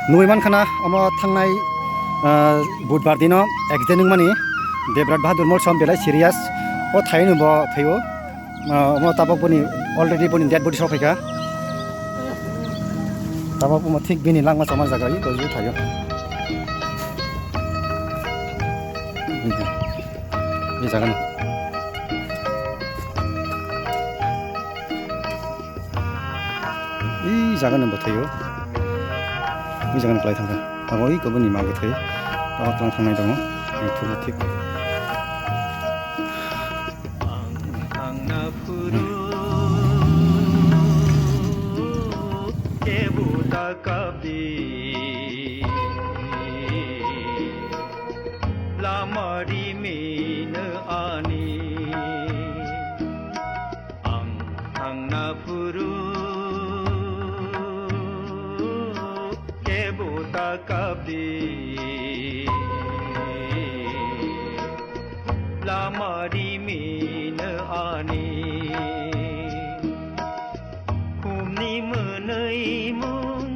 नुयमान खाना अमा थांनाय बुधबार दिनो एक्सिडेन्ट मानि देबरात बाहादुर मलसम बेलाय सिरियास ओ थाइनो ब थैयो अमा ताबक बनि अलरेडी बनि डेड बडी सफैका ताबक म ठीक बिनि लांमा समान जागायो गजु थायो ये जागोन इ जागोन नम्बर थैयो इ जागोन क्लाय थांगोन ताबक इ गुबुननि मागो थै ताबक लां थांनाय दङ थुबो thick Lamari min ani ang napuru ke buta kabdi lamari min ani humni menai mun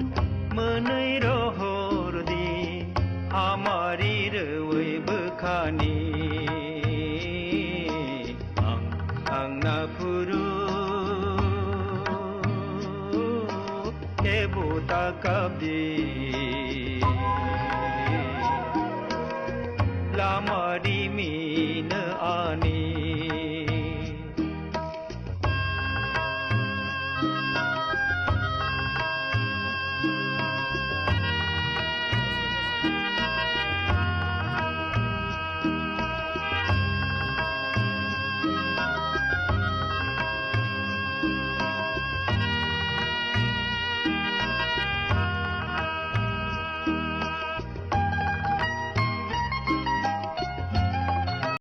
menai rohor di amari rewai bekani ang napuru ke buta kabdi